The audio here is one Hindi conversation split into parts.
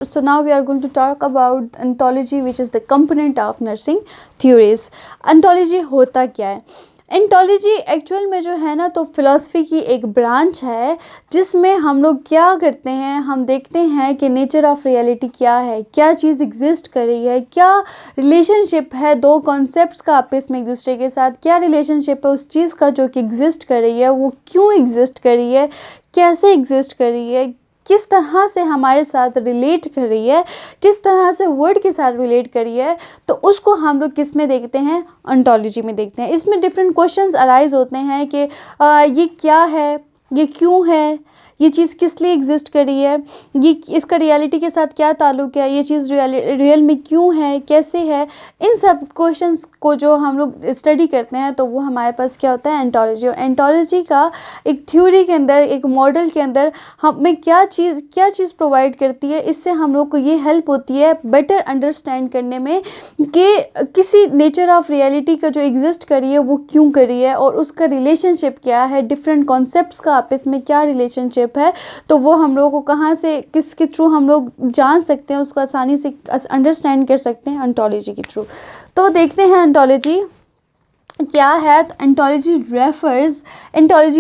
So now we are going to talk about ontology, which is the component of nursing theories. Ontology होता क्या है? एंटोलॉजी एक्चुअल में जो है ना, तो फिलॉसफी की एक ब्रांच है जिसमें हम लोग क्या करते हैं, हम देखते हैं कि नेचर ऑफ रियलिटी क्या है, क्या चीज़ एग्जिस्ट कर रही है, क्या रिलेशनशिप है दो कॉन्सेप्ट्स का आपस में एक दूसरे के साथ, क्या रिलेशनशिप है उस चीज़ का जो कि एग्जिस्ट कर रही है, वो क्यों एग्जिस्ट कर रही है, कैसे एग्जिस्ट कर रही है, किस तरह से हमारे साथ रिलेट कर रही है, किस तरह से वर्ड के साथ रिलेट कर रही है, तो उसको हम लोग किस में देखते हैं, ओंटोलॉजी में देखते हैं। इसमें डिफरेंट क्वेश्चंस अराइज होते हैं कि ये क्या है, ये क्यों है, ये चीज़ किस लिए एग्जिस्ट कर रही है, ये इसका रियलिटी के साथ क्या ताल्लुक़ है, ये चीज़ रियल में क्यों है, कैसे है। इन सब क्वेश्चंस को जो हम लोग स्टडी करते हैं तो वो हमारे पास क्या होता है, एंटोलॉजी। और एंटोलॉजी का एक थ्योरी के अंदर, एक मॉडल के अंदर हमें क्या चीज़ प्रोवाइड करती है, इससे हम लोग को ये हेल्प होती है बेटर अंडरस्टैंड करने में कि किसी नेचर ऑफ रियलिटी का जो एग्जिस्ट कर रही है वो क्यों कर रही है और उसका रिलेशनशिप क्या है, डिफरेंट कॉन्सेप्ट्स का आपस में क्या रिलेशनशिप है। तो वो हम लोगों को कहाँ से, किसके थ्रू हम लोग जान सकते हैं, उसको आसानी से अंडरस्टैंड कर सकते हैं, ओंटोलॉजी के थ्रू। तो देखते हैं ओंटोलॉजी क्या है। तो एंटोलॉजी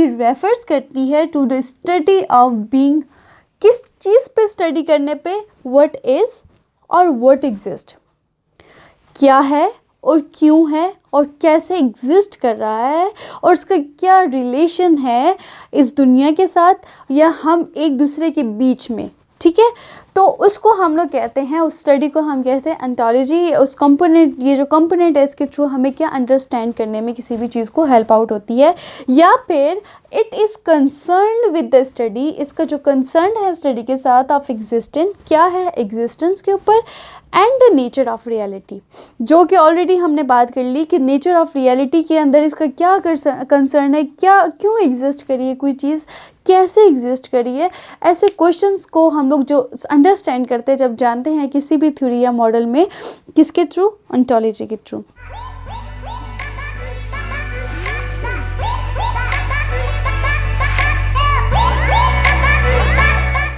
रेफर्स करती है to the study of being. किस चीज़ पे स्टडी करने पे, व्हाट इज़ और व्हाट एग्जिस्ट, क्या है और क्यों है और कैसे एग्जिस्ट कर रहा है और उसका क्या रिलेशन है इस दुनिया के साथ या हम एक दूसरे के बीच में, ठीक है। तो उसको हम लोग कहते हैं, उस स्टडी को हम कहते हैं एंटोलॉजी। उस कंपोनेंट, ये जो कंपोनेंट है इसके थ्रू हमें क्या अंडरस्टैंड करने में किसी भी चीज़ को हेल्प आउट होती है, या फिर it is concerned with the study. इसका जो कंसर्न है स्टडी के साथ ऑफ एग्जिस्टेंस, क्या है एग्जिस्टेंस के ऊपर, and the nature of reality, जो कि ऑलरेडी हमने बात कर ली कि नेचर ऑफ रियलिटी के अंदर इसका क्या कंसर्न है, क्या क्यों एग्जिस्ट करी है कोई चीज़, कैसे एग्जिस्ट करी है। ऐसे क्वेश्चंस को हम लोग जो अंडरस्टैंड करते हैं जब जानते हैं किसी भी थ्योरी या मॉडल में, किसके थ्रू, ओंटोलॉजी के थ्रू।